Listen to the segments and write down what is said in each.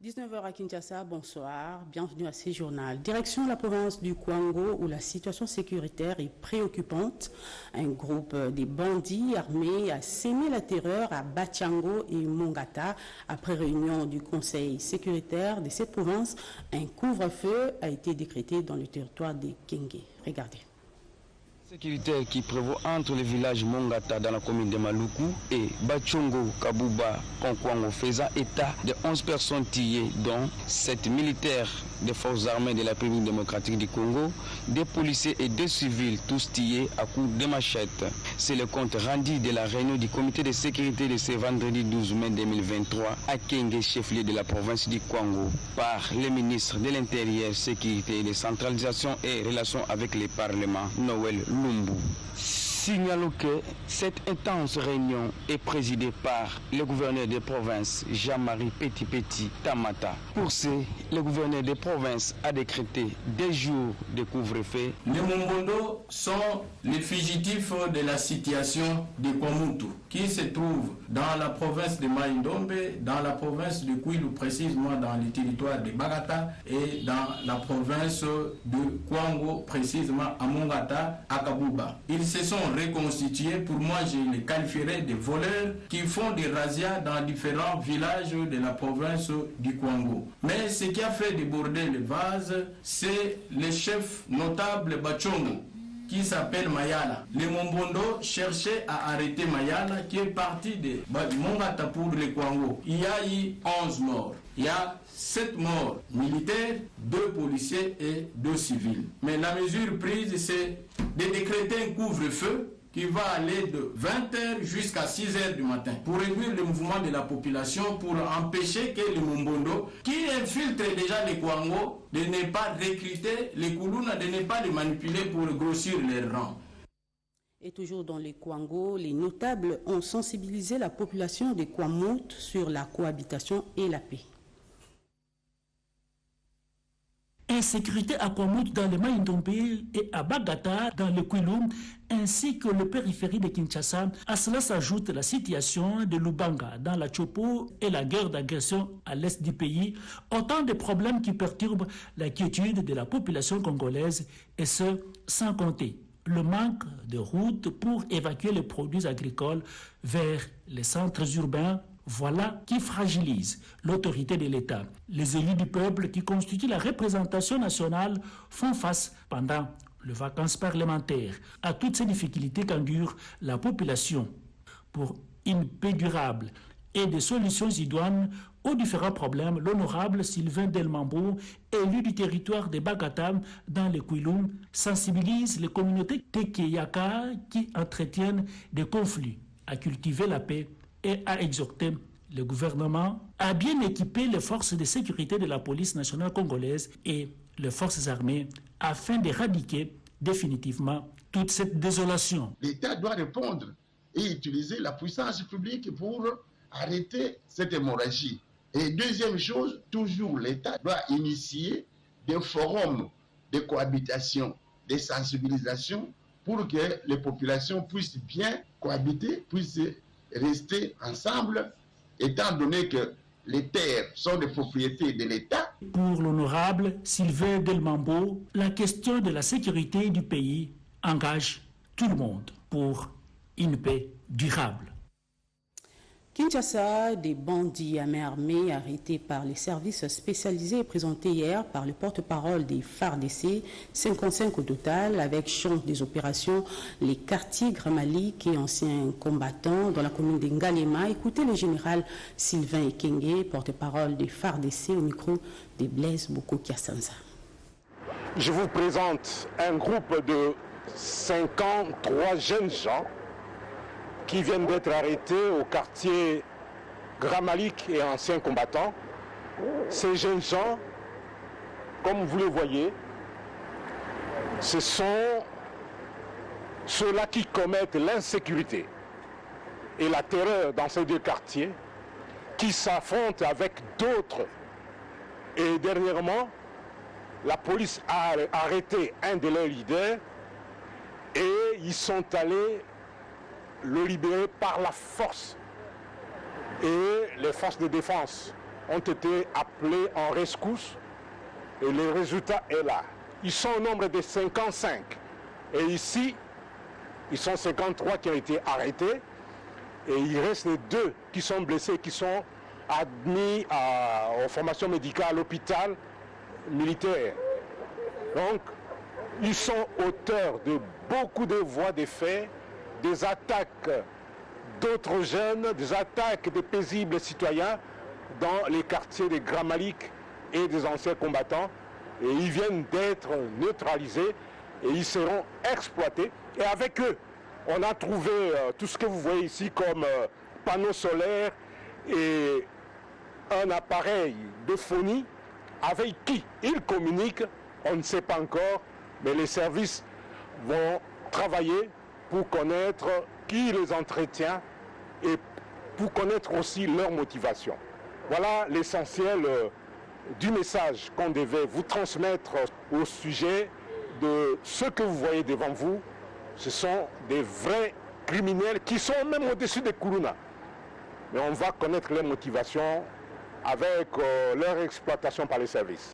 19h à Kinshasa, bonsoir, bienvenue à ce journal. Direction la province du Kwango où la situation sécuritaire est préoccupante. Un groupe de bandits armés a sémé la terreur à Bachango et Mongata. Après réunion du conseil sécuritaire de cette province, un couvre-feu a été décrété dans le territoire de Kenge. Regardez. Sécuritaire qui prévaut entre le village Mongata dans la commune de Maluku et Bachongo, Kabuba, Konkwango, faisant état de 11 personnes tuées, dont 7 militaires des forces armées de la République démocratique du Congo, des policiers et des civils, tous tués à coups de machette. C'est le compte rendu de la réunion du comité de sécurité de ce vendredi 12 mai 2023 à Kenge, chef-lieu de la province du Kwango, par le ministre de l'Intérieur, Sécurité et Décentralisation et Relations avec les parlements, Noël Lumbu. Signalons que cette intense réunion est présidée par le gouverneur des provinces, Jean-Marie Petit Tamata. Pour ce, le gouverneur des provinces a décrété des jours de couvre-feu. Les Mombondo sont les fugitifs de la situation de Kwamutu, qui se trouve dans la province de Maïndombe, dans la province de Kwilu, précisément dans le territoire de Bagata, et dans la province de Kwango, précisément à Mongata, à Kabuba. Ils se sont reconstitués, pour moi je les qualifierais de voleurs qui font des razzias dans différents villages de la province du Kwango. Mais ce qui a fait déborder le vase, c'est le chef notable Bachongo, qui s'appelle Mayala. Les Mombondo cherchaient à arrêter Mayala, qui est parti de Mongata pour le Kwango. Il y a eu 11 morts. Il y a 7 morts militaires, 2 policiers et 2 civils. Mais la mesure prise, c'est de décréter un couvre-feu qui va aller de 20h jusqu'à 6h du matin pour réduire le mouvement de la population, pour empêcher que les Mombondo, qui infiltrent déjà les Kwango, de ne pas recruter les Koulouna, de ne pas les manipuler pour grossir leurs rangs. Et toujours dans les Kwango, les notables ont sensibilisé la population des Kwamout sur la cohabitation et la paix. Insécurité à Kwamout dans le Maïndombe et à Bagata dans le Kwilu, ainsi que le périphérie de Kinshasa. À cela s'ajoute la situation de Lubanga dans la Chopo et la guerre d'agression à l'est du pays. Autant de problèmes qui perturbent la quiétude de la population congolaise, et ce, sans compter le manque de routes pour évacuer les produits agricoles vers les centres urbains. Voilà qui fragilise l'autorité de l'État. Les élus du peuple qui constituent la représentation nationale font face pendant les vacances parlementaires à toutes ces difficultés qu'endure la population. Pour une paix durable et des solutions idoines aux différents problèmes, l'honorable Sylvain Delmambo, élu du territoire de Bagata dans le Kwilu, sensibilise les communautés Tekeyaka qui entretiennent des conflits à cultiver la paix et a exhorté le gouvernement à bien équiper les forces de sécurité de la police nationale congolaise et les forces armées afin d'éradiquer définitivement toute cette désolation. L'État doit répondre et utiliser la puissance publique pour arrêter cette hémorragie. Et deuxième chose, toujours l'État doit initier des forums de cohabitation, de sensibilisation pour que les populations puissent bien cohabiter, puissent rester ensemble, étant donné que les terres sont des propriétés de l'État. Pour l'honorable Sylvain Delmambo, la question de la sécurité du pays engage tout le monde pour une paix durable. Kinshasa, des bandits à main armée arrêtés par les services spécialisés et présentés hier par le porte-parole des FARDC, 55 au total, avec champ des opérations, les quartiers Gramalik et anciens combattants dans la commune de Ngalema. Écoutez le général Sylvain Ekenge, porte-parole des FARDC, au micro de Blaise Boko-Kiasanza. Je vous présente un groupe de 53 jeunes gens qui viennent d'être arrêtés au quartier Gramalik et anciens combattants. Ces jeunes gens, comme vous le voyez, ce sont ceux-là qui commettent l'insécurité et la terreur dans ces deux quartiers, qui s'affrontent avec d'autres. Et dernièrement, la police a arrêté un de leurs leaders et ils sont allés le libérer par la force. Et les forces de défense ont été appelés en rescousse et le résultat est là. Ils sont au nombre de 55 et ici, ils sont 53 qui ont été arrêtés et il reste les 2 qui sont blessés, qui sont admis aux formations médicales à l'hôpital militaire. Donc, ils sont auteurs de beaucoup de voies de fait, des attaques d'autres jeunes, des attaques des paisibles citoyens dans les quartiers des Grand Malik et des anciens combattants. Et ils viennent d'être neutralisés et ils seront exploités. Et avec eux, on a trouvé tout ce que vous voyez ici comme panneaux solaires et un appareil de phonie avec qui ils communiquent, on ne sait pas encore, mais les services vont travailler pour connaître qui les entretient et pour connaître aussi leur motivation. Voilà l'essentiel du message qu'on devait vous transmettre au sujet de ce que vous voyez devant vous. Ce sont des vrais criminels qui sont même au-dessus des Kourouna. Mais on va connaître leur motivation avec leur exploitation par les services.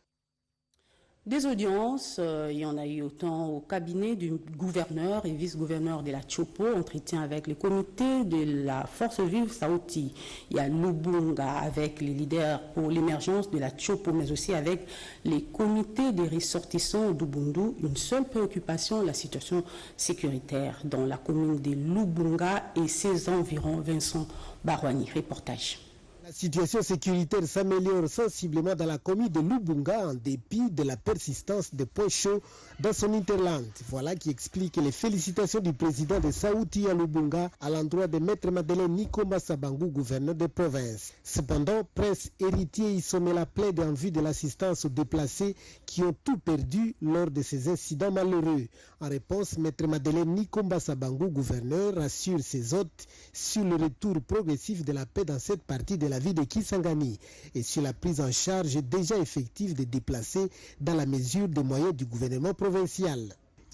Des audiences, il y en a eu autant au cabinet du gouverneur et vice-gouverneur de la Tchopo, entretien avec le comité de la force vive Saouti. Il y a Lubunga avec les leaders pour l'émergence de la Tchopo, mais aussi avec les comités des ressortissants d'Ubundu. Une seule préoccupation, la situation sécuritaire dans la commune de Lubunga et ses environs. Vincent Barouani, reportage. La situation sécuritaire s'améliore sensiblement dans la commune de Lubunga en dépit de la persistance des points chauds dans son hinterland. Voilà qui explique les félicitations du président de Saouti à Lubunga à l'endroit de Maître Madeleine Nikomba Sabangu, gouverneur de province. Cependant, Prince héritier Isomela plaide en vue de l'assistance aux déplacés qui ont tout perdu lors de ces incidents malheureux. En réponse, Maître Madeleine Nikomba Sabangu, gouverneur, rassure ses hôtes sur le retour progressif de la paix dans cette partie de la ville de Kisangani et sur la prise en charge déjà effective des déplacés dans la mesure des moyens du gouvernement provincial.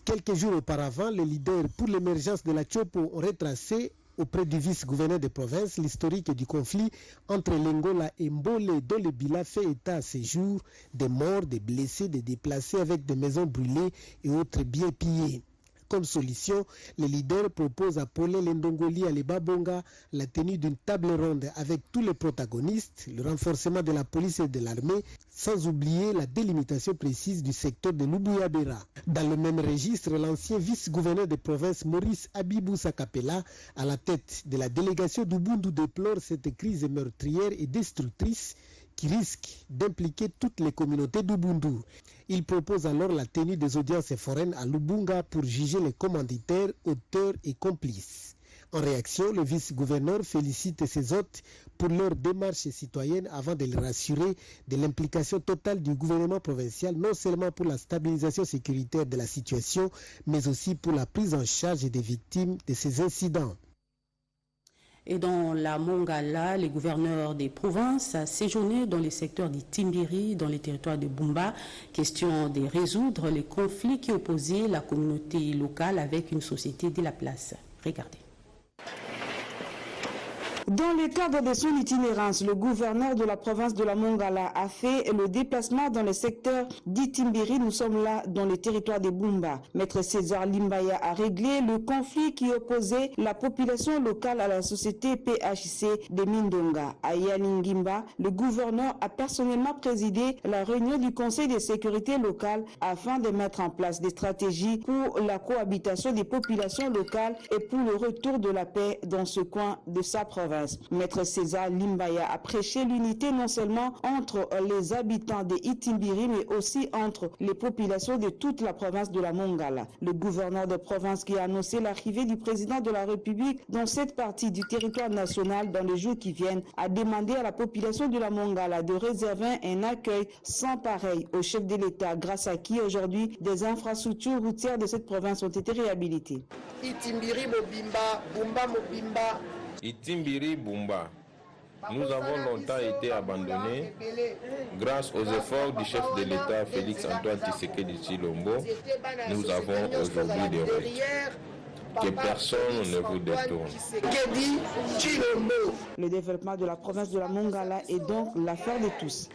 Quelques jours auparavant, les leaders pour l'émergence de la Tchopo ont retracé auprès du vice-gouverneur de province l'historique du conflit entre l'Angola et Mbole, dont le bilan fait état à ces jours des morts, des blessés, des déplacés avec des maisons brûlées et autres biens pillés. Comme solution, les leaders proposent à Paulin Lendongoli à Lebabonga la tenue d'une table ronde avec tous les protagonistes, le renforcement de la police et de l'armée, sans oublier la délimitation précise du secteur de Lubuyabera. Dans le même registre, l'ancien vice-gouverneur de province Maurice Abibou Sakapela, à la tête de la délégation d'Ubundu, déplore cette crise meurtrière et destructrice qui risque d'impliquer toutes les communautés d'Ubundu. Il propose alors la tenue des audiences foraines à Lubunga pour juger les commanditaires, auteurs et complices. En réaction, le vice-gouverneur félicite ses hôtes pour leur démarche citoyenne avant de les rassurer de l'implication totale du gouvernement provincial, non seulement pour la stabilisation sécuritaire de la situation, mais aussi pour la prise en charge des victimes de ces incidents. Et dans la Mongala, les gouverneurs des provinces a séjourné dans les secteurs d'Itimbiri, dans les territoires de Bumba, question de résoudre les conflits qui opposaient la communauté locale avec une société de la place. Regardez. Dans le cadre de son itinérance, le gouverneur de la province de la Mongala a fait le déplacement dans le secteur d'Itimbiri. Nous sommes là dans le territoire de Bumba. Maître César Limbaya a réglé le conflit qui opposait la population locale à la société PHC de Mindonga. À Yaningimba, le gouverneur a personnellement présidé la réunion du Conseil de sécurité locale afin de mettre en place des stratégies pour la cohabitation des populations locales et pour le retour de la paix dans ce coin de sa province. Maître César Limbaya a prêché l'unité non seulement entre les habitants de Itimbiri, mais aussi entre les populations de toute la province de la Mongala. Le gouverneur de province qui a annoncé l'arrivée du président de la République dans cette partie du territoire national dans les jours qui viennent a demandé à la population de la Mongala de réserver un accueil sans pareil au chef de l'État, grâce à qui aujourd'hui des infrastructures routières de cette province ont été réhabilitées. Itimbiri Mobimba, Bumba Mobimba. Itimbiri Bumba. Nous avons longtemps été abandonnés grâce aux efforts du chef de l'État Félix Antoine Tshisekedi Tshilombo. Nous avons aujourd'hui des routes. Que personne ne vous détourne. Le développement de la province de la Mongala est donc l'affaire de tous.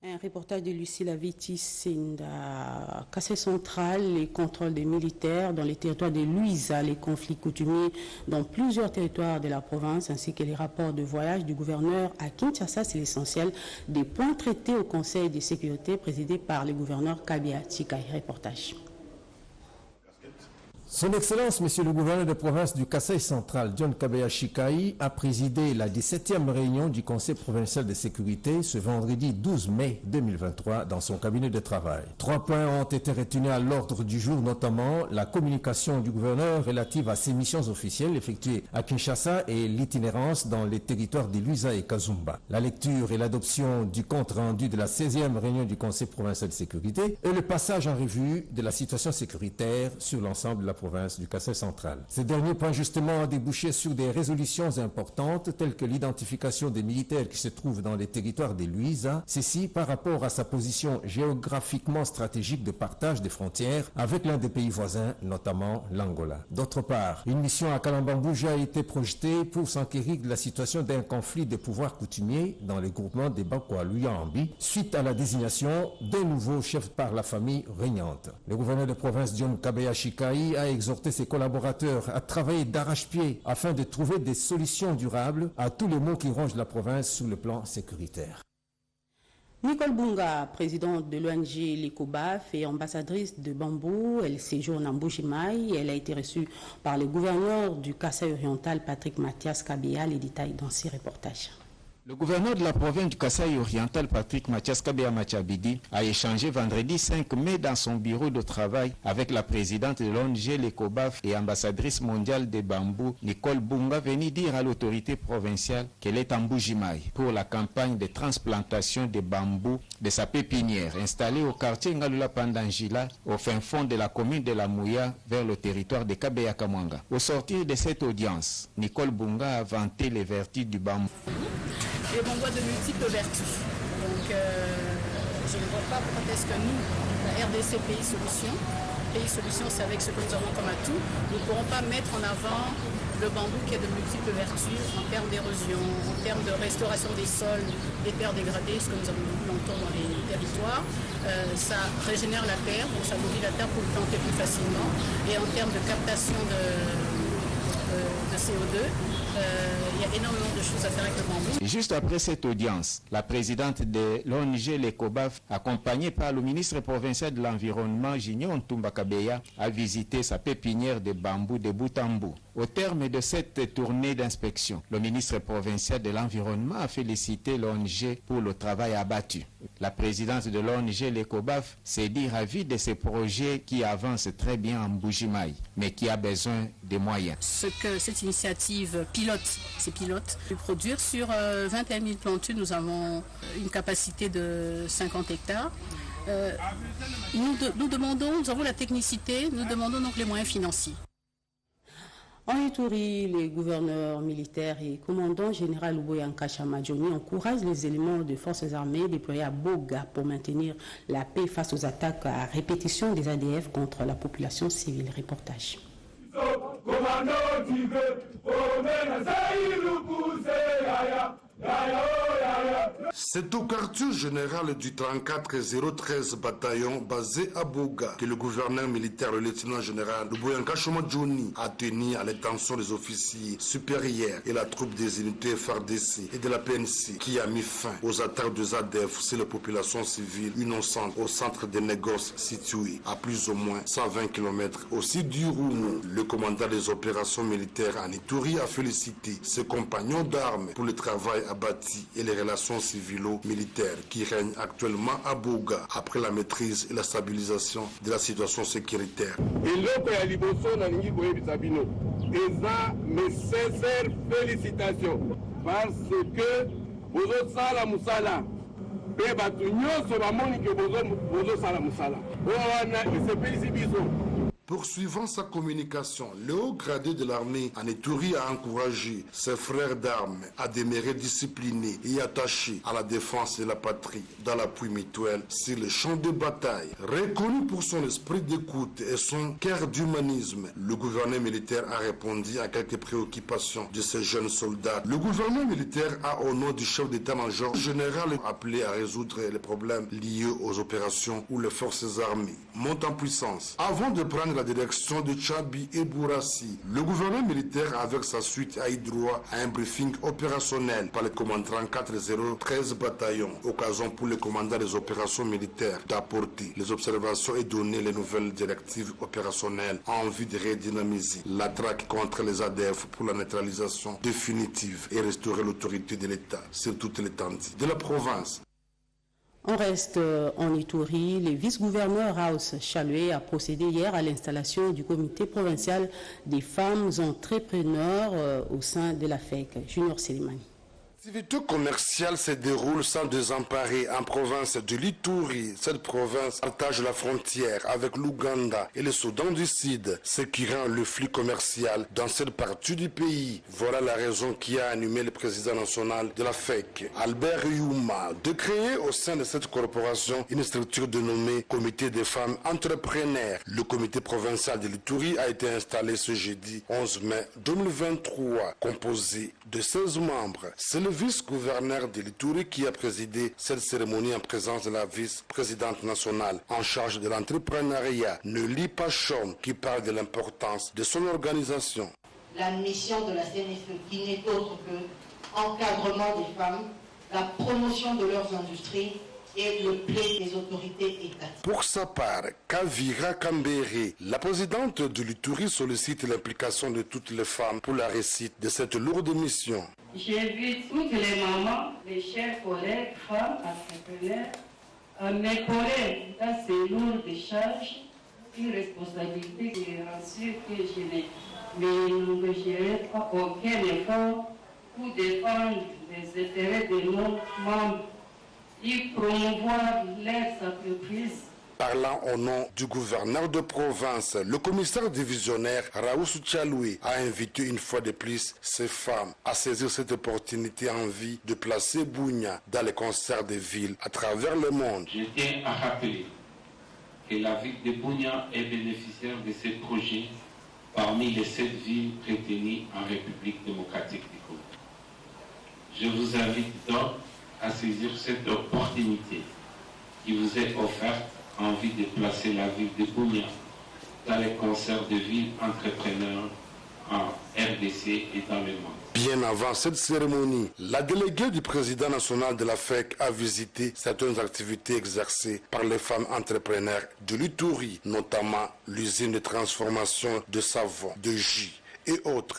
Un reportage de Lucie Laviti, Sinda. Kassai central, les contrôles des militaires dans les territoires de Luisa, les conflits coutumiers dans plusieurs territoires de la province, ainsi que les rapports de voyage du gouverneur à Kinshasa, c'est l'essentiel des points traités au Conseil de sécurité présidé par le gouverneur Kabia Chikai. Reportage. Son Excellence, Monsieur le gouverneur de province du Kassai central, John Kabea Chikai, a présidé la 17e réunion du Conseil provincial de sécurité ce vendredi 12 mai 2023 dans son cabinet de travail. 3 points ont été retenus à l'ordre du jour, notamment la communication du gouverneur relative à ses missions officielles effectuées à Kinshasa et l'itinérance dans les territoires de Luisa et Kazumba. La lecture et l'adoption du compte rendu de la 16e réunion du Conseil provincial de sécurité et le passage en revue de la situation sécuritaire sur l'ensemble de la province du Kassai central. Ces derniers points justement ont débouché sur des résolutions importantes telles que l'identification des militaires qui se trouvent dans les territoires de Luisa, ceci par rapport à sa position géographiquement stratégique de partage des frontières avec l'un des pays voisins, notamment l'Angola. D'autre part, une mission à Kalambambouja a été projetée pour s'enquérir de la situation d'un conflit des pouvoirs coutumiers dans les groupements des Bakwa-Luyambi suite à la désignation d'un nouveau chef par la famille régnante. Le gouverneur de province John Kabea Chikai a exhorté ses collaborateurs à travailler d'arrache-pied afin de trouver des solutions durables à tous les maux qui rongent la province sur le plan sécuritaire. Nicole Bunga, présidente de l'ONG l'ECOBAF et ambassadrice de Bambou, elle séjourne en Mbuji-Mayi. Elle a été reçue par le gouverneur du Kassai oriental, Patrick Mathias Kabea. Les détails dans ces reportages. Le gouverneur de la province du Kassai oriental, Patrick Mathias Kabea Machabidi, a échangé vendredi 5 mai dans son bureau de travail avec la présidente de l'ONG l'ECOBAF et ambassadrice mondiale des bambous, Nicole Bunga, venue dire à l'autorité provinciale qu'elle est en Mbuji-Mayi pour la campagne de transplantation des bambous de sa pépinière installée au quartier Ngalula Pandangila, au fin fond de la commune de la Mouya, vers le territoire de Kabea Kamwanga. Au sortir de cette audience, Nicole Bunga a vanté les vertus du bambou. Et on voit de multiples vertus. Donc je ne vois pas pourquoi est-ce que nous, la RDC Pays Solutions, c'est avec ce que nous avons comme atout, nous ne pourrons pas mettre en avant le bambou qui a de multiples vertus en termes d'érosion, en termes de restauration des sols, des terres dégradées, ce que nous avons vu longtemps dans les territoires. Ça régénère la terre, donc ça nourrit la terre pour le planter plus facilement. Et en termes de captation de CO2, il y a énormément de choses à faire avec le bambou. Juste après cette audience, la présidente de l'ONG l'ECOBAF, accompagnée par le ministre provincial de l'Environnement, Jignon Toumba Kabea, a visité sa pépinière de bambou de bout en bout. Au terme de cette tournée d'inspection, le ministre provincial de l'Environnement a félicité l'ONG pour le travail abattu. La présidente de l'ONG l'ECOBAF s'est dit ravie de ce projet qui avance très bien en Mbuji-Mayi, mais qui a besoin de moyens. Ce que cette initiative ces pilotes, produire sur 21 000 plantures, nous avons une capacité de 50 hectares. Nous avons la technicité, nous demandons donc les moyens financiers. En Ituri, les gouverneurs militaires et commandant général Uboyanka Chamadjoni encouragent les éléments de forces armées déployés à Boga pour maintenir la paix face aux attaques à répétition des ADF contre la population civile. Reportage. C'est au quartier général du 34-013 bataillon basé à Boga que le gouverneur militaire, le lieutenant général Uboyanka Chamadjoni, a tenu à l'attention des officiers supérieurs et la troupe des unités FARDC et de la PNC qui a mis fin aux attaques des ADF sur la population civile innocente au centre des négoces situé à plus ou moins 120 km au sud du Rounou. Le commandant des opérations militaires en Ituri a félicité ses compagnons d'armes pour le travail abattu et les relations civilo-militaires qui règnent actuellement à Boga après la maîtrise et la stabilisation de la situation sécuritaire. Mes sincères félicitations parce que vous sala musala pe batu nyonso bamoni ke bozo sala musala wana esepelisi biso Poursuivant sa communication, le haut gradé de l'armée en Ituri a encouragé ses frères d'armes à demeurer disciplinés et attachés à la défense de la patrie dans l'appui mutuel sur le champ de bataille. Reconnu pour son esprit d'écoute et son cœur d'humanisme, le gouvernement militaire a répondu à quelques préoccupations de ces jeunes soldats. Le gouvernement militaire a, au nom du chef d'état-major général, appelé à résoudre les problèmes liés aux opérations où les forces armées montent en puissance. Avant de prendre la direction de Tchabi et Bourassi, le gouvernement militaire avec sa suite a eu droit à un briefing opérationnel par le commandant 4013 bataillon, occasion pour le commandant des opérations militaires d'apporter les observations et donner les nouvelles directives opérationnelles en vue de redynamiser la traque contre les ADF pour la neutralisation définitive et restaurer l'autorité de l'État sur toute l'étendue de la province. On reste en Ituri. Le vice-gouverneur Raus Chalué a procédé hier à l'installation du comité provincial des femmes entrepreneurs au sein de la FEC. Junior Selimani. L'activité commerciale se déroule sans désemparer en province de l'Ituri. Cette province partage la frontière avec l'Ouganda et le Soudan du Sud, ce qui rend le flux commercial dans cette partie du pays. Voilà la raison qui a animé le président national de la FEC, Albert Youma, de créer au sein de cette corporation une structure dénommée Comité des femmes entrepreneurs. Le comité provincial de l'Ituri a été installé ce jeudi 11 mai 2023, composé de 16 membres. C'est le vice-gouverneur de l'Ituri qui a présidé cette cérémonie en présence de la vice-présidente nationale en charge de l'entrepreneuriat, Nelly Pachon, qui parle de l'importance de son organisation. La mission de la CNFE qui n'est autre que l'encadrement des femmes, la promotion de leurs industries et le plaider des autorités étatiques. Pour sa part, Kavira Kambere, la présidente de l'Ituri, sollicite l'implication de toutes les femmes pour la réussite de cette lourde mission. J'invite toutes les mamans, les chers collègues, femmes, entrepreneurs, à m'épauler dans ces lourdes charges, une responsabilité qui rassure que je n'engagerai pas aucun effort pour défendre les intérêts de nos membres et promouvoir leurs entreprises. Parlant au nom du gouverneur de province, le commissaire divisionnaire Raous Chaloué a invité une fois de plus ces femmes à saisir cette opportunité en vue de placer Bunia dans les concerts des villes à travers le monde. Je tiens à rappeler que la ville de Bunia est bénéficiaire de ces projets parmi les 7 villes retenues en République démocratique du Congo. Je vous invite donc à saisir cette opportunité qui vous est offerte en vue de placer la ville de Bunia dans les concerts de villes entrepreneurs en RDC et dans le monde. Bien avant cette cérémonie, la déléguée du président national de la FEC a visité certaines activités exercées par les femmes entrepreneurs de l'Ituri, notamment l'usine de transformation de savon, de jus et autres.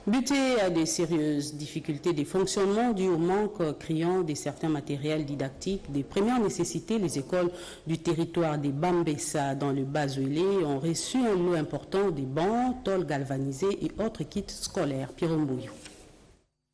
Buté à des sérieuses difficultés de fonctionnement dues au manque criant de certains matériels didactiques des premières nécessités, les écoles du territoire des Bambessa dans le Bas-Ouélé ont reçu un lot important de bancs, tôles galvanisées et autres kits scolaires. Pierre Mbouyou.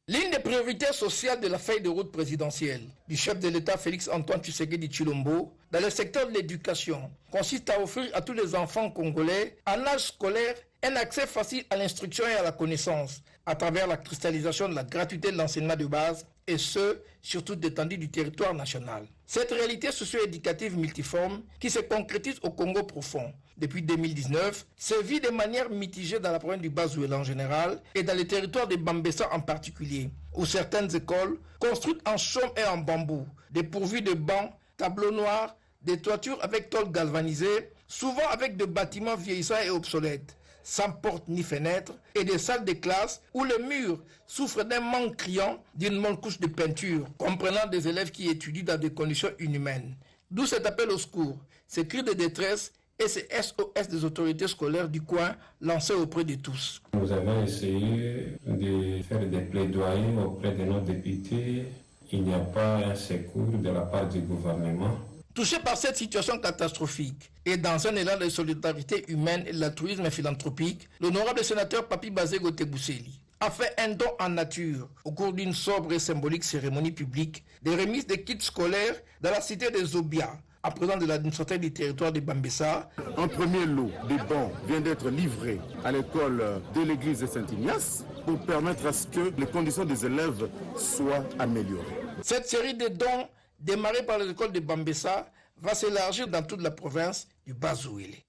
L'une des priorités sociales de la feuille de route présidentielle du chef de l'État Félix-Antoine Tshisekedi Tshilombo dans le secteur de l'éducation consiste à offrir à tous les enfants congolais en âge scolaire un accès facile à l'instruction et à la connaissance à travers la cristallisation de la gratuité de l'enseignement de base et ce, sur toute l'étendue du territoire national. Cette réalité socio-éducative multiforme qui se concrétise au Congo profond depuis 2019 se vit de manière mitigée dans la province du Bas-Ouélé en général et dans les territoires des Bambessa en particulier, où certaines écoles, construites en chaume et en bambou, dépourvues de bancs, tableaux noirs, des toitures avec tôles galvanisées, souvent avec des bâtiments vieillissants et obsolètes, sans porte ni fenêtre, et des salles de classe où les murs souffrent d'un manque criant d'une bonne couche de peinture, comprenant des élèves qui étudient dans des conditions inhumaines. D'où cet appel au secours, ces cris de détresse et ces SOS des autorités scolaires du coin lancés auprès de tous. Nous avons essayé de faire des plaidoyers auprès de nos députés. Il n'y a pas un secours de la part du gouvernement. Touché par cette situation catastrophique et dans un élan de solidarité humaine et de l'altruisme philanthropique, l'honorable sénateur Papi Bazego Tebousseli a fait un don en nature au cours d'une sobre et symbolique cérémonie publique de remise des kits scolaires dans la cité de Zobia, à présent de l'administrateur du territoire de Bambessa. Un premier lot de dons vient d'être livré à l'école de l'église de Saint-Ignace pour permettre à ce que les conditions des élèves soient améliorées. Cette série de dons, démarrée par l'école de Bambessa, va s'élargir dans toute la province du Bas-Ouélé.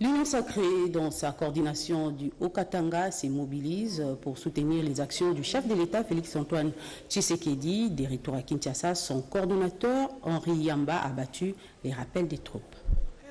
L'Union sacrée, dans sa coordination du Haut-Katanga, se mobilise pour soutenir les actions du chef de l'État, Félix-Antoine Tshisekedi. Des retours à Kinshasa, son coordonnateur, Henri Yamba, a battu les rappels des troupes.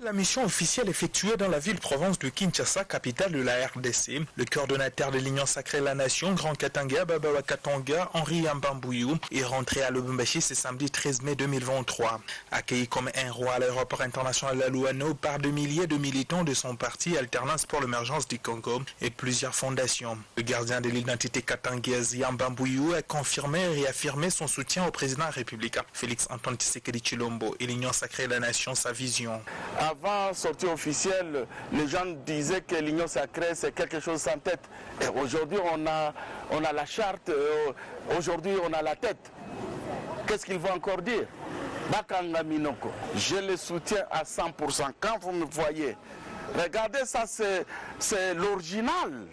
La mission officielle effectuée dans la ville-province de Kinshasa, capitale de la RDC, le coordonnateur de l'Union sacrée la Nation, Grand Katanga, Babawa Katanga, Henri Yambambouyou, est rentré à Lubumbashi ce samedi 13 mai 2023. Accueilli comme un roi à l'aéroport international de Luano par des milliers de militants de son parti Alternance pour l'émergence du Congo et plusieurs fondations. Le gardien de l'identité katangaise Yambambouyou a confirmé et réaffirmé son soutien au président républicain Félix-Antoine Tshisekedi Tshilombo et l'Union sacrée la Nation sa vision. Avant la sortie officielle, les gens disaient que l'Union sacrée c'est quelque chose sans tête. Et aujourd'hui on a la charte, aujourd'hui on a la tête. Qu'est-ce qu'il faut encore dire? Bakanga Minoko. Je le soutiens à 100%. Quand vous me voyez, regardez ça, c'est l'original.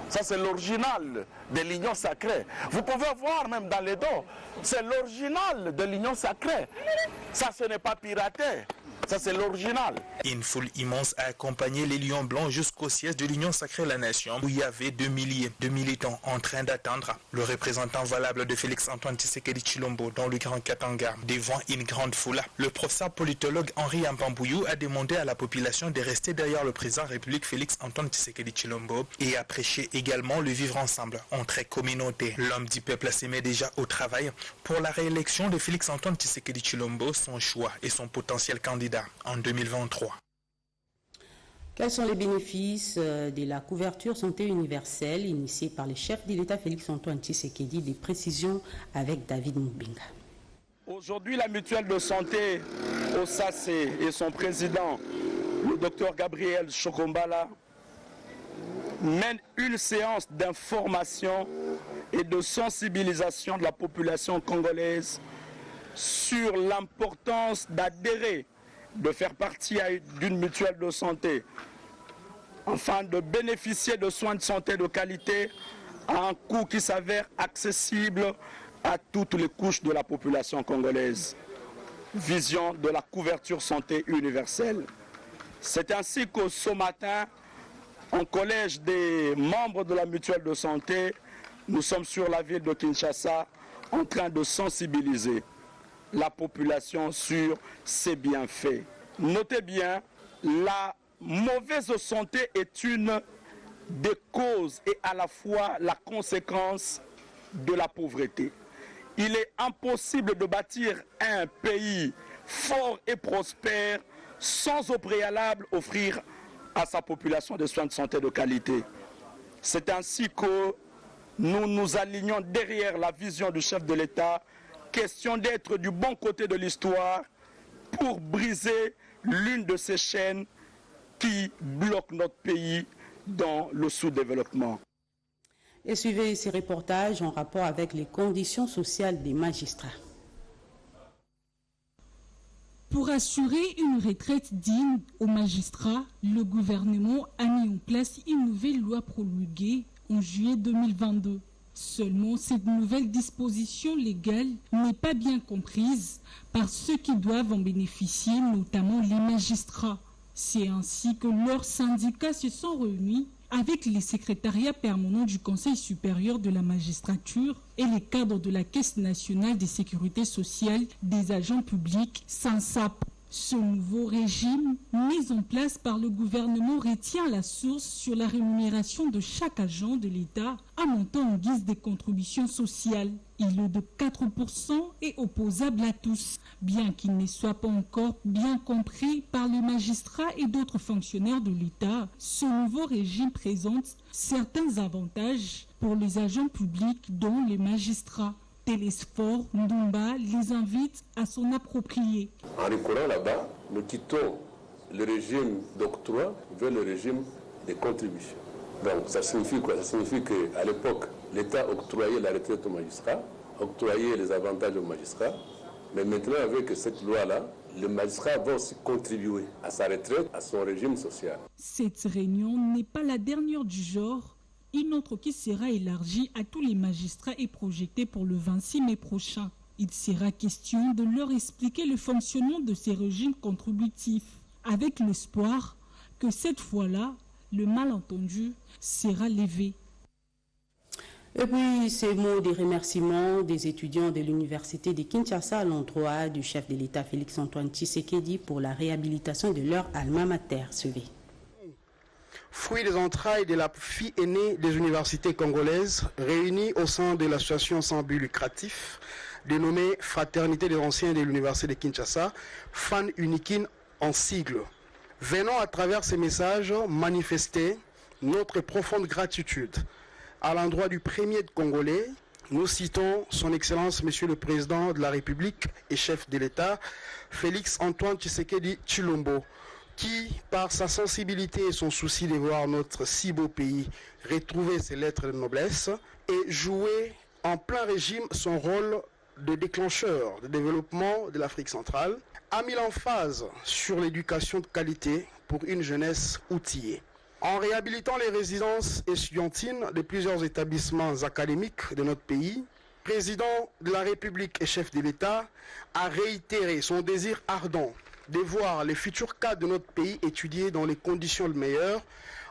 Ça c'est l'original de l'Union sacrée. Vous pouvez voir même dans les dos, c'est l'original de l'Union sacrée. Ça ce n'est pas piraté. Ça, c'est l'original. Une foule immense a accompagné les Lions Blancs jusqu'au siège de l'Union Sacrée la Nation, où il y avait 2 milliers de militants en train d'attendre le représentant valable de Félix-Antoine Tshisekedi Tshilombo dans le Grand Katanga. Devant une grande foule, le professeur politologue Henri Yambambouyou a demandé à la population de rester derrière le président de la République Félix-Antoine Tshisekedi Tshilombo et a prêché également le vivre ensemble entre communautés. L'homme du peuple se met déjà au travail pour la réélection de Félix-Antoine Tshisekedi Tshilombo, son choix et son potentiel candidat en 2023. Quels sont les bénéfices de la couverture santé universelle initiée par le chef de l'État Félix-Antoine Tshisekedi? Des précisions avec David Mubinga. Aujourd'hui, la mutuelle de santé au SACE et son président, le docteur Gabriel Chokombala, mène une séance d'information et de sensibilisation de la population congolaise sur l'importance d'adhérer, de faire partie d'une mutuelle de santé, afin de bénéficier de soins de santé de qualité à un coût qui s'avère accessible à toutes les couches de la population congolaise. Vision de la couverture santé universelle. C'est ainsi que ce matin, en collège des membres de la mutuelle de santé, nous sommes sur la ville de Kinshasa en train de sensibiliser la population sur ses bienfaits. Notez bien, la mauvaise santé est une des causes et à la fois la conséquence de la pauvreté. Il est impossible de bâtir un pays fort et prospère sans au préalable offrir à sa population des soins de santé de qualité. C'est ainsi que nous nous alignons derrière la vision du chef de l'État, question d'être du bon côté de l'histoire pour briser l'une de ces chaînes qui bloquent notre pays dans le sous-développement. Et suivez ces reportages en rapport avec les conditions sociales des magistrats. Pour assurer une retraite digne aux magistrats, le gouvernement a mis en place une nouvelle loi promulguée en juillet 2022. Seulement, cette nouvelle disposition légale n'est pas bien comprise par ceux qui doivent en bénéficier, notamment les magistrats. C'est ainsi que leurs syndicats se sont réunis avec les secrétariats permanents du Conseil supérieur de la magistrature et les cadres de la Caisse nationale de sécurité sociale des agents publics, SANSAP. Ce nouveau régime, mis en place par le gouvernement, retient la source sur la rémunération de chaque agent de l'État à montant en guise de contributions sociales. Il est de 4% et opposable à tous, bien qu'il ne soit pas encore bien compris par les magistrats et d'autres fonctionnaires de l'État. Ce nouveau régime présente certains avantages pour les agents publics, dont les magistrats. Télésphore Ndumba les invite à s'en approprier. En recourant là-bas, nous quittons le régime d'octroi vers le régime de contribution. Donc ça signifie quoi? Ça signifie qu'à l'époque, l'État octroyait la retraite aux magistrats, octroyait les avantages aux magistrats, mais maintenant avec cette loi-là, le magistrat va aussi contribuer à sa retraite, à son régime social. Cette réunion n'est pas la dernière du genre. Une autre qui sera élargie à tous les magistrats est projetée pour le 26 mai prochain. Il sera question de leur expliquer le fonctionnement de ces régimes contributifs, avec l'espoir que cette fois-là, le malentendu sera levé. Et puis, ces mots de remerciement des étudiants de l'Université de Kinshasa à l'endroit du chef de l'État Félix-Antoine Tshisekedi pour la réhabilitation de leur alma mater. Suivez. Fruit des entrailles de la fille aînée des universités congolaises, réunie au sein de l'association sans but lucratif, dénommée Fraternité des anciens de l'Université de Kinshasa, FAN UNIKIN en sigle. Venons à travers ces messages manifester notre profonde gratitude à l'endroit du premier Congolais. Nous citons son Excellence Monsieur le Président de la République et chef de l'État, Félix-Antoine Tshisekedi Tshilombo, qui, par sa sensibilité et son souci de voir notre si beau pays retrouver ses lettres de noblesse et jouer en plein régime son rôle de déclencheur de développement de l'Afrique centrale, a mis l'emphase sur l'éducation de qualité pour une jeunesse outillée. En réhabilitant les résidences estudiantines de plusieurs établissements académiques de notre pays, le président de la République et chef de l'État a réitéré son désir ardent de voir les futurs cadres de notre pays étudier dans les conditions les meilleures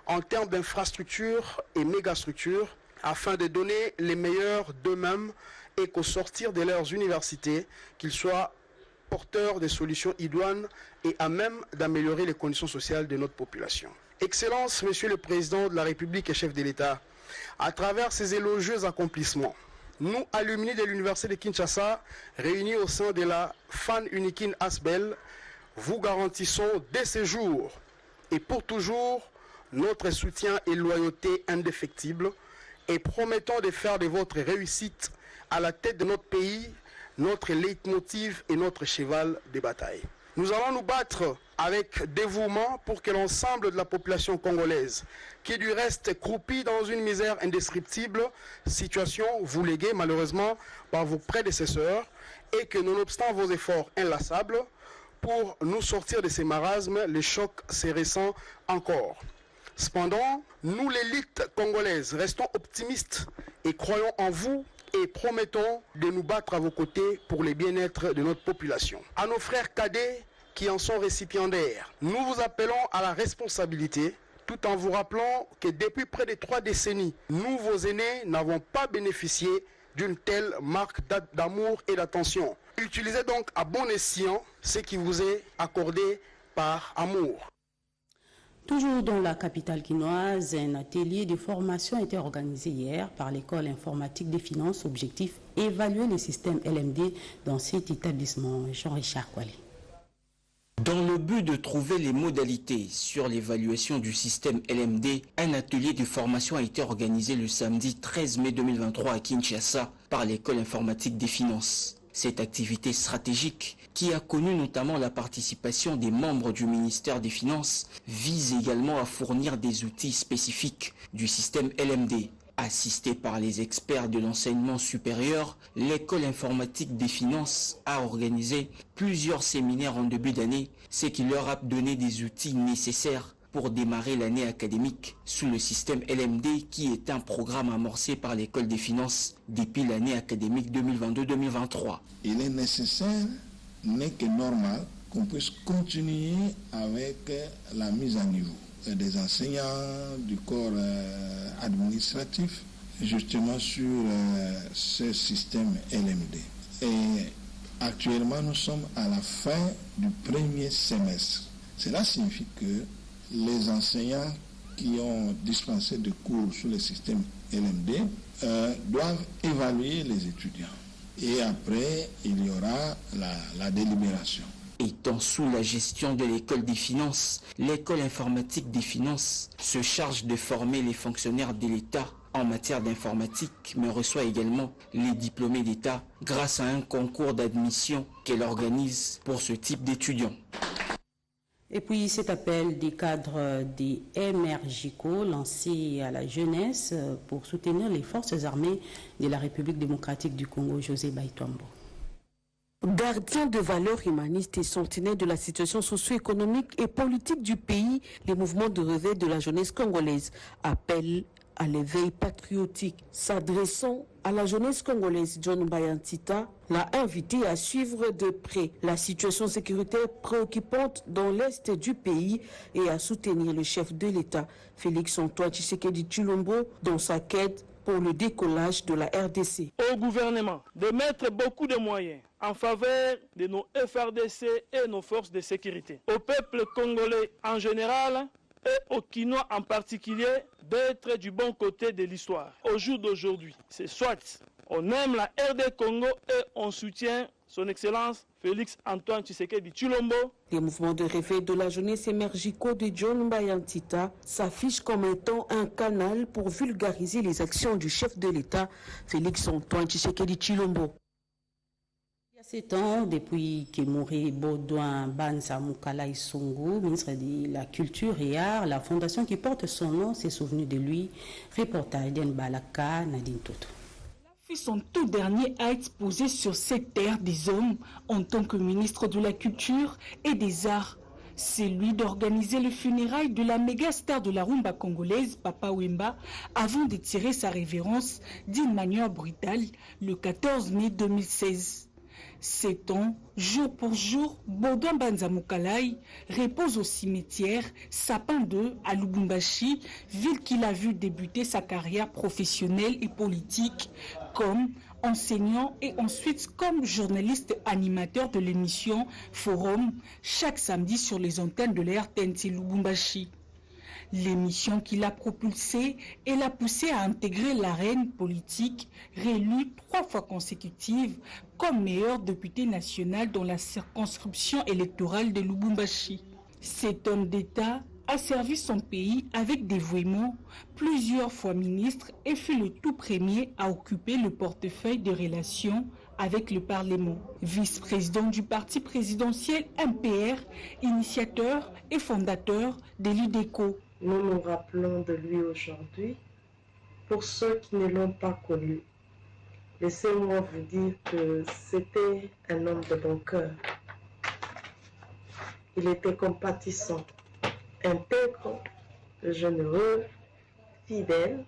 en termes d'infrastructures et mégastructures afin de donner les meilleurs d'eux-mêmes et qu'au sortir de leurs universités, qu'ils soient porteurs de solutions idoines et à même d'améliorer les conditions sociales de notre population. Excellence, Monsieur le Président de la République et chef de l'État, à travers ces élogieux accomplissements, nous, alumni de l'Université de Kinshasa, réunis au sein de la FAN UNIKIN Asbel, vous garantissons dès ce jour et pour toujours notre soutien et loyauté indéfectible et promettons de faire de votre réussite à la tête de notre pays notre leitmotiv et notre cheval de bataille. Nous allons nous battre avec dévouement pour que l'ensemble de la population congolaise, qui du reste croupit dans une misère indescriptible, situation vous léguée malheureusement par vos prédécesseurs, et que nonobstant vos efforts inlassables, pour nous sortir de ces marasmes, les chocs se ressentent encore. Cependant, nous l'élite congolaise restons optimistes et croyons en vous et promettons de nous battre à vos côtés pour le bien-être de notre population. À nos frères cadets qui en sont récipiendaires, nous vous appelons à la responsabilité tout en vous rappelant que depuis près de 3 décennies, nous, vos aînés, n'avons pas bénéficié d'une telle marque d'amour et d'attention. Utilisez donc à bon escient ce qui vous est accordé par amour. Toujours dans la capitale quinoise, un atelier de formation a été organisé hier par l'école informatique des finances. Objectif, évaluer le système LMD dans cet établissement. Jean-Richard Kouali. Dans le but de trouver les modalités sur l'évaluation du système LMD, un atelier de formation a été organisé le samedi 13 mai 2023 à Kinshasa par l'école informatique des finances. Cette activité stratégique, qui a connu notamment la participation des membres du ministère des Finances, vise également à fournir des outils spécifiques du système LMD. Assistée par les experts de l'enseignement supérieur, l'école informatique des finances a organisé plusieurs séminaires en début d'année, ce qui leur a donné des outils nécessaires pour démarrer l'année académique sous le système LMD, qui est un programme amorcé par l'école des finances depuis l'année académique 2022-2023. Il est nécessaire, n'est que normal, qu'on puisse continuer avec la mise à niveau des enseignants, du corps administratif, justement sur ce système LMD. Et actuellement, nous sommes à la fin du premier semestre. Cela signifie que les enseignants qui ont dispensé des cours sur le système LMD doivent évaluer les étudiants. Et après, il y aura la délibération. Étant sous la gestion de l'école des finances, l'école informatique des finances se charge de former les fonctionnaires de l'État en matière d'informatique, mais reçoit également les diplômés d'État grâce à un concours d'admission qu'elle organise pour ce type d'étudiants. Et puis cet appel des cadres des MRJCO lancé à la jeunesse pour soutenir les forces armées de la République démocratique du Congo, José Baïtombo. Gardien de valeurs humanistes et sentinelle de la situation socio-économique et politique du pays, les mouvements de réveil de la jeunesse congolaise appellent à l'éveil patriotique. S'adressant à la jeunesse congolaise, John Bayantita l'a invité à suivre de près la situation sécuritaire préoccupante dans l'est du pays et à soutenir le chef de l'État, Félix Antoine Tshisekedi Tshilombo, dans sa quête pour le décollage de la RDC. Au gouvernement de mettre beaucoup de moyens en faveur de nos FRDC et nos forces de sécurité. Au peuple congolais en général et aux Kinois en particulier d'être du bon côté de l'histoire. Au jour d'aujourd'hui, c'est soit on aime la RD Congo et on soutient son Excellence Félix Antoine Tshisekedi Tshilombo. Les mouvements de réveil de la jeunesse émergico de John Bayantita s'affichent comme étant un canal pour vulgariser les actions du chef de l'État, Félix Antoine Tshisekedi Tshilombo. Il y a 7 ans, depuis que Mouré Baudouin Banza Moukalai Songo, ministre de la Culture et Arts, la fondation qui porte son nom s'est souvenue de lui. Reportage d'En Balaka, Nadine Toto. Fait son tout dernier acte posé sur cette terre des hommes en tant que ministre de la Culture et des Arts. C'est lui d'organiser le funérail de la méga star de la rumba congolaise, Papa Wemba, avant de tirer sa révérence d'une manière brutale le 14 mai 2016. 7 ans, jour pour jour, Baudouin Banza Moukalai repose au cimetière Sapin 2 à Lubumbashi, ville qu'il a vu débuter sa carrière professionnelle et politique comme enseignant et ensuite comme journaliste animateur de l'émission Forum chaque samedi sur les antennes de la RTNC Lubumbashi. L'émission qui l'a propulsé et l'a poussé à intégrer l'arène politique, réélu 3 fois consécutive comme meilleur député national dans la circonscription électorale de Lubumbashi. Cet homme d'État a servi son pays avec dévouement, plusieurs fois ministre et fut le tout premier à occuper le portefeuille de relations avec le Parlement. Vice-président du parti présidentiel MPR, initiateur et fondateur de l'UDECO. Nous nous rappelons de lui aujourd'hui. Pour ceux qui ne l'ont pas connu, laissez-moi vous dire que c'était un homme de bon cœur. Il était compatissant, intègre, généreux, fidèle,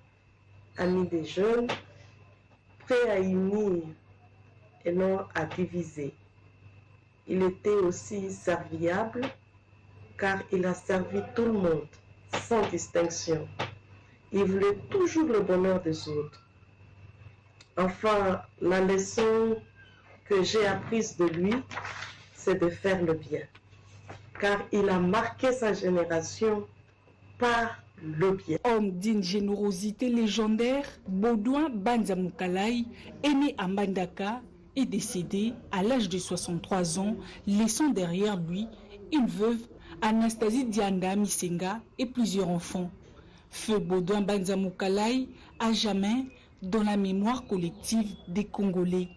ami des jeunes, prêt à unir et non à diviser. Il était aussi serviable car il a servi tout le monde sans distinction. Il voulait toujours le bonheur des autres. Enfin, la leçon que j'ai apprise de lui, c'est de faire le bien. Car il a marqué sa génération par le bien. Homme d'une générosité légendaire, Baudouin Banza Moukalai est né à Mbandaka et décédé à l'âge de 63 ans, laissant derrière lui une veuve, Anastasie Dianda Misenga et plusieurs enfants. Feu Baudouin Banza Moukalai à jamais dans la mémoire collective des Congolais.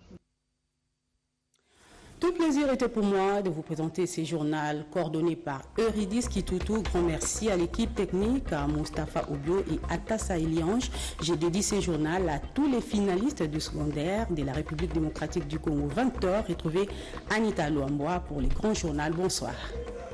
Tout plaisir était pour moi de vous présenter ce journal coordonné par Eurydice Kitoutou. Grand merci à l'équipe technique, à Mustapha Obio et Atassa Eliange. J'ai dédié ce journal à tous les finalistes du secondaire de la République démocratique du Congo. 20h, retrouvez Anita Luamboa pour les grands journaux. Bonsoir.